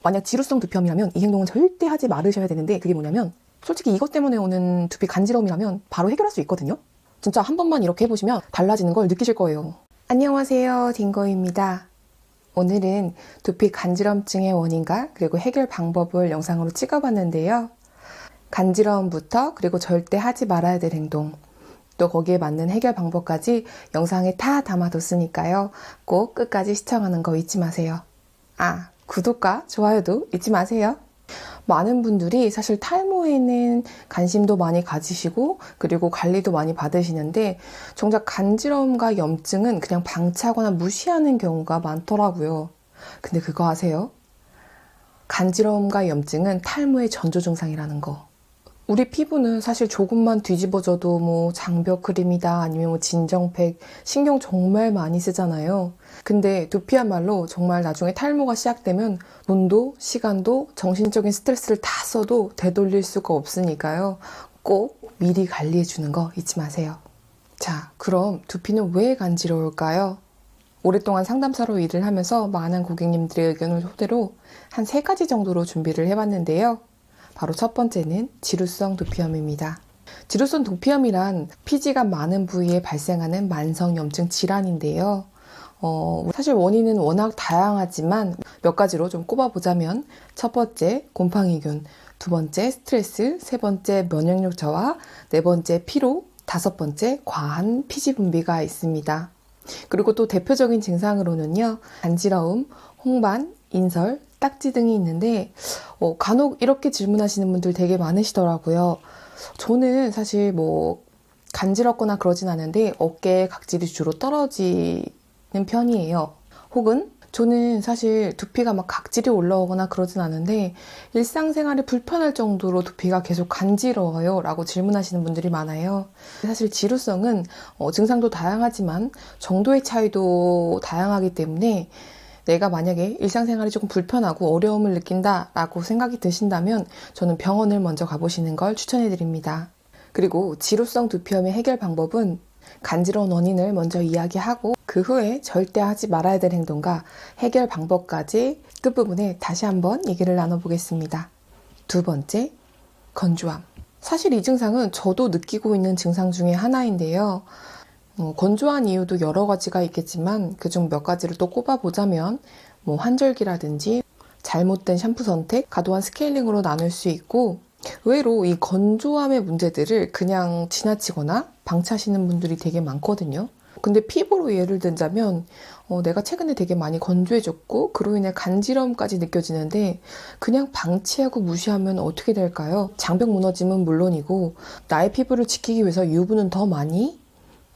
만약 지루성 두피염이라면 이 행동은 절대 하지 말으셔야 되는데, 그게 뭐냐면 솔직히 이것 때문에 오는 두피 간지러움이라면 바로 해결할 수 있거든요. 진짜 한 번만 이렇게 해보시면 달라지는 걸 느끼실 거예요. 안녕하세요, 딩고입니다. 오늘은 두피 간지럼증의 원인과 그리고 해결 방법을 영상으로 찍어봤는데요. 간지러움부터 그리고 절대 하지 말아야 될 행동, 또 거기에 맞는 해결 방법까지 영상에 다 담아뒀으니까요. 꼭 끝까지 시청하는 거 잊지 마세요. 구독과 좋아요도 잊지 마세요. 많은 분들이 사실 탈모에는 관심도 많이 가지시고 그리고 관리도 많이 받으시는데, 정작 간지러움과 염증은 그냥 방치하거나 무시하는 경우가 많더라고요. 근데 그거 아세요? 간지러움과 염증은 탈모의 전조 증상이라는 거. 우리 피부는 사실 조금만 뒤집어져도 뭐 장벽 크림이다 아니면 뭐 진정팩, 신경 정말 많이 쓰잖아요. 근데 두피야말로 정말 나중에 탈모가 시작되면 돈도 시간도 정신적인 스트레스를 다 써도 되돌릴 수가 없으니까요. 꼭 미리 관리해주는 거 잊지 마세요. 자, 그럼 두피는 왜 간지러울까요? 오랫동안 상담사로 일을 하면서 많은 고객님들의 의견을 토대로 한 3가지 정도로 준비를 해봤는데요. 바로 첫 번째는 지루성 두피염입니다. 지루성 두피염이란 피지가 많은 부위에 발생하는 만성염증 질환인데요. 사실 원인은 워낙 다양하지만 몇 가지로 좀 꼽아보자면, 첫 번째 곰팡이균, 두 번째 스트레스, 세 번째 면역력 저하, 네 번째 피로, 다섯 번째 과한 피지 분비가 있습니다. 그리고 또 대표적인 증상으로는요, 간지러움, 홍반, 인설, 딱지 등이 있는데 간혹 이렇게 질문하시는 분들 되게 많으시더라고요. 저는 사실 뭐 간지럽거나 그러진 않은데 어깨 각질이 주로 떨어지는 편이에요. 혹은 저는 사실 두피가 막 각질이 올라오거나 그러진 않은데 일상생활이 불편할 정도로 두피가 계속 간지러워요 라고 질문하시는 분들이 많아요. 사실 지루성은 증상도 다양하지만 정도의 차이도 다양하기 때문에, 내가 만약에 일상생활이 조금 불편하고 어려움을 느낀다라고 생각이 드신다면 저는 병원을 먼저 가보시는 걸 추천해드립니다. 그리고 지루성 두피염의 해결 방법은 간지러운 원인을 먼저 이야기하고 그 후에 절대 하지 말아야 될 행동과 해결 방법까지 끝부분에 다시 한번 얘기를 나눠보겠습니다. 두 번째, 건조함. 사실 이 증상은 저도 느끼고 있는 증상 중에 하나인데요. 건조한 이유도 여러 가지가 있겠지만 그중 몇 가지를 또 꼽아보자면 환절기라든지 잘못된 샴푸 선택, 과도한 스케일링으로 나눌 수 있고, 의외로 이 건조함의 문제들을 그냥 지나치거나 방치하시는 분들이 되게 많거든요. 근데 피부로 예를 들자면 내가 최근에 되게 많이 건조해졌고 그로 인해 간지러움까지 느껴지는데 그냥 방치하고 무시하면 어떻게 될까요? 장벽 무너짐은 물론이고 나의 피부를 지키기 위해서 유분은 더 많이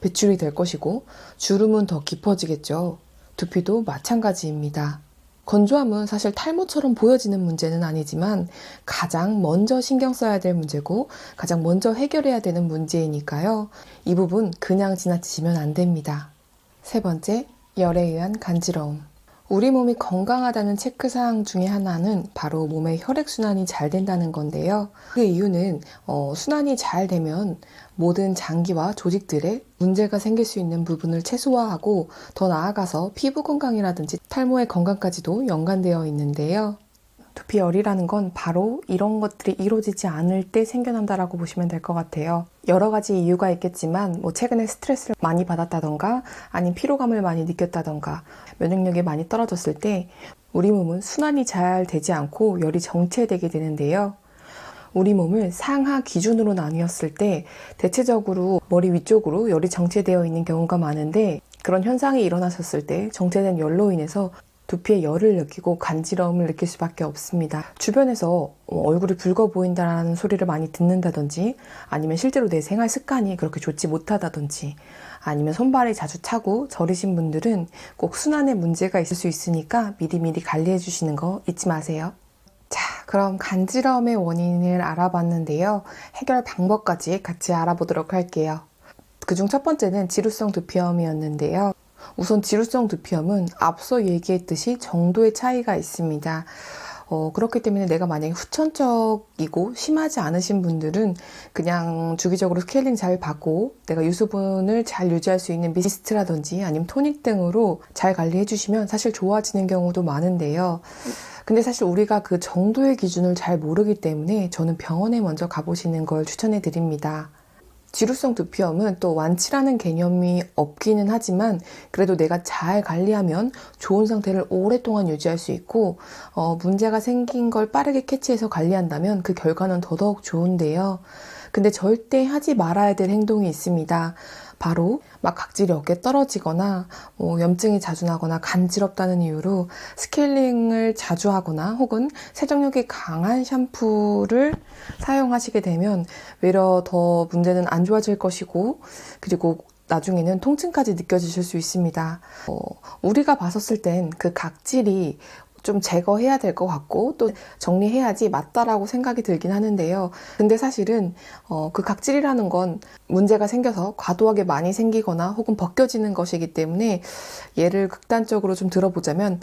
배출이 될 것이고 주름은 더 깊어지겠죠. 두피도 마찬가지입니다. 건조함은 사실 탈모처럼 보여지는 문제는 아니지만 가장 먼저 신경 써야 될 문제고 가장 먼저 해결해야 되는 문제이니까요. 이 부분 그냥 지나치시면 안 됩니다. 세 번째, 열에 의한 간지러움. 우리 몸이 건강하다는 체크사항 중에 하나는 바로 몸의 혈액순환이 잘 된다는 건데요. 그 이유는 순환이 잘 되면 모든 장기와 조직들에 문제가 생길 수 있는 부분을 최소화하고 더 나아가서 피부 건강이라든지 탈모의 건강까지도 연관되어 있는데요. 두피열이라는 건 바로 이런 것들이 이루어지지 않을 때 생겨난다라고 보시면 될 것 같아요. 여러 가지 이유가 있겠지만 최근에 스트레스를 많이 받았다던가 아니면 피로감을 많이 느꼈다던가 면역력이 많이 떨어졌을 때 우리 몸은 순환이 잘 되지 않고 열이 정체되게 되는데요. 우리 몸을 상하 기준으로 나뉘었을 때 대체적으로 머리 위쪽으로 열이 정체되어 있는 경우가 많은데, 그런 현상이 일어났었을 때 정체된 열로 인해서 두피에 열을 느끼고 간지러움을 느낄 수밖에 없습니다. 주변에서 얼굴이 붉어 보인다는 소리를 많이 듣는다든지, 아니면 실제로 내 생활 습관이 그렇게 좋지 못하다든지, 아니면 손발이 자주 차고 저리신 분들은 꼭 순환에 문제가 있을 수 있으니까 미리미리 관리해 주시는 거 잊지 마세요. 자, 그럼 간지러움의 원인을 알아봤는데요. 해결 방법까지 같이 알아보도록 할게요. 그중 첫 번째는 지루성 두피염이었는데요. 우선 지루성 두피염은 앞서 얘기했듯이 정도의 차이가 있습니다. 그렇기 때문에 내가 만약에 후천적이고 심하지 않으신 분들은 그냥 주기적으로 스케일링 잘 받고 내가 유수분을 잘 유지할 수 있는 미스트라든지 아니면 토닉 등으로 잘 관리해 주시면 사실 좋아지는 경우도 많은데요. 근데 사실 우리가 그 정도의 기준을 잘 모르기 때문에 저는 병원에 먼저 가보시는 걸 추천해 드립니다. 지루성 두피염은 또 완치라는 개념이 없기는 하지만 그래도 내가 잘 관리하면 좋은 상태를 오랫동안 유지할 수 있고 문제가 생긴 걸 빠르게 캐치해서 관리한다면 그 결과는 더더욱 좋은데요. 근데 절대 하지 말아야 될 행동이 있습니다. 바로 막 각질이 어깨 떨어지거나 염증이 자주 나거나 간지럽다는 이유로 스케일링을 자주 하거나 혹은 세정력이 강한 샴푸를 사용하시게 되면 외려 더 문제는 안 좋아질 것이고 그리고 나중에는 통증까지 느껴지실 수 있습니다. 우리가 봤었을 땐 그 각질이 좀 제거해야 될 것 같고 또 정리해야지 맞다라고 생각이 들긴 하는데요. 근데 사실은 그 각질이라는 건 문제가 생겨서 과도하게 많이 생기거나 혹은 벗겨지는 것이기 때문에 예를 극단적으로 좀 들어보자면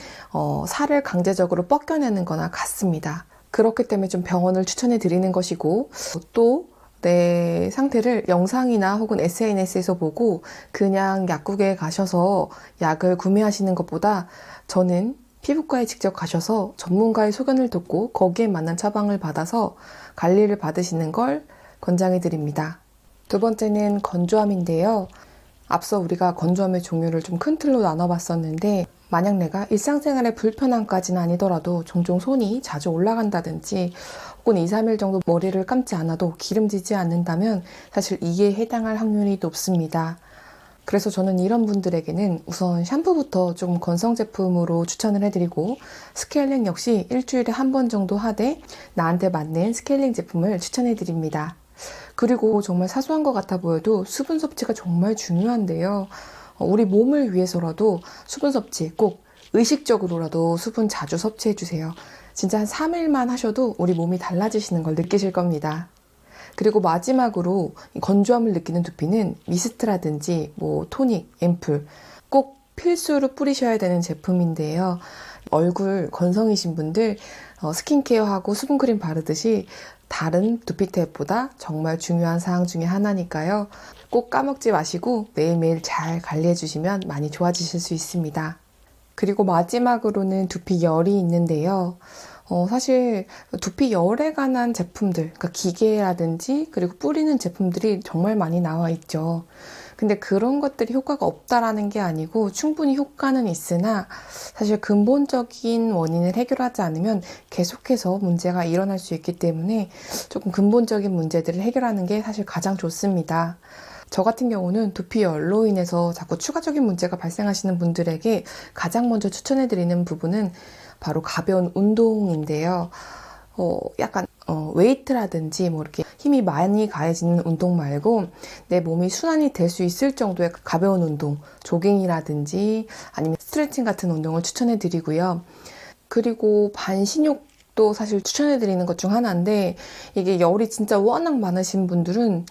살을 강제적으로 벗겨내는 거나 같습니다. 그렇기 때문에 좀 병원을 추천해 드리는 것이고 또 내 상태를 영상이나 혹은 SNS에서 보고 그냥 약국에 가셔서 약을 구매하시는 것보다 저는 피부과에 직접 가셔서 전문가의 소견을 듣고 거기에 맞는 처방을 받아서 관리를 받으시는 걸 권장해 드립니다. 두 번째는 건조함인데요. 앞서 우리가 건조함의 종류를 좀 큰 틀로 나눠봤었는데 만약 내가 일상생활에 불편함까지는 아니더라도 종종 손이 자주 올라간다든지 혹은 2, 3일 정도 머리를 감지 않아도 기름지지 않는다면 사실 이에 해당할 확률이 높습니다. 그래서 저는 이런 분들에게는 우선 샴푸부터 조금 건성 제품으로 추천을 해드리고 스케일링 역시 일주일에 한 번 정도 하되 나한테 맞는 스케일링 제품을 추천해드립니다. 그리고 정말 사소한 것 같아 보여도 수분 섭취가 정말 중요한데요. 우리 몸을 위해서라도 수분 섭취 꼭 의식적으로라도 수분 자주 섭취해주세요. 진짜 한 3일만 하셔도 우리 몸이 달라지시는 걸 느끼실 겁니다. 그리고 마지막으로 건조함을 느끼는 두피는 미스트라든지 토닉, 앰플 꼭 필수로 뿌리셔야 되는 제품인데요. 얼굴 건성이신 분들 스킨케어하고 수분크림 바르듯이 다른 두피 타입보다 정말 중요한 사항 중에 하나니까요. 꼭 까먹지 마시고 매일매일 잘 관리해 주시면 많이 좋아지실 수 있습니다. 그리고 마지막으로는 두피 열이 있는데요. 사실 두피 열에 관한 제품들, 그러니까 기계라든지 그리고 뿌리는 제품들이 정말 많이 나와 있죠. 근데 그런 것들이 효과가 없다라는 게 아니고 충분히 효과는 있으나 사실 근본적인 원인을 해결하지 않으면 계속해서 문제가 일어날 수 있기 때문에 조금 근본적인 문제들을 해결하는 게 사실 가장 좋습니다. 저 같은 경우는 두피열로 인해서 자꾸 추가적인 문제가 발생하시는 분들에게 가장 먼저 추천해드리는 부분은 바로 가벼운 운동인데요. 약간 웨이트라든지 이렇게 힘이 많이 가해지는 운동 말고 내 몸이 순환이 될 수 있을 정도의 가벼운 운동, 조깅이라든지 아니면 스트레칭 같은 운동을 추천해드리고요. 그리고 반신욕도 사실 추천해드리는 것 중 하나인데 이게 열이 진짜 워낙 많으신 분들은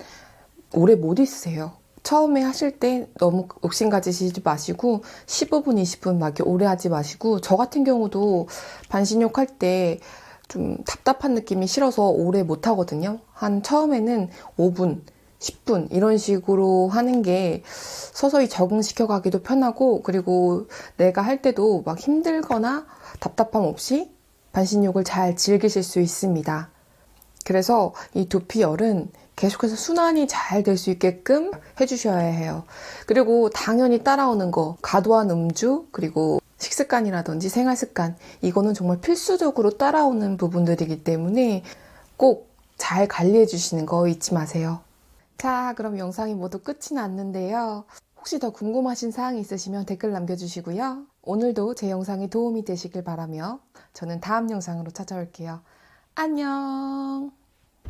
오래 못 있으세요. 처음에 하실 때 너무 욕심 가지시지 마시고 15분, 20분 막 이렇게 오래 하지 마시고 저 같은 경우도 반신욕 할 때 좀 답답한 느낌이 싫어서 오래 못 하거든요. 한 처음에는 5분, 10분 이런 식으로 하는 게 서서히 적응시켜 가기도 편하고 그리고 내가 할 때도 막 힘들거나 답답함 없이 반신욕을 잘 즐기실 수 있습니다. 그래서 이 두피열은 계속해서 순환이 잘 될 수 있게끔 해주셔야 해요. 그리고 당연히 따라오는 거, 과도한 음주, 그리고 식습관이라든지 생활습관, 이거는 정말 필수적으로 따라오는 부분들이기 때문에 꼭 잘 관리해 주시는 거 잊지 마세요. 자, 그럼 영상이 모두 끝이 났는데요. 혹시 더 궁금하신 사항이 있으시면 댓글 남겨주시고요. 오늘도 제 영상이 도움이 되시길 바라며 저는 다음 영상으로 찾아올게요. 안녕!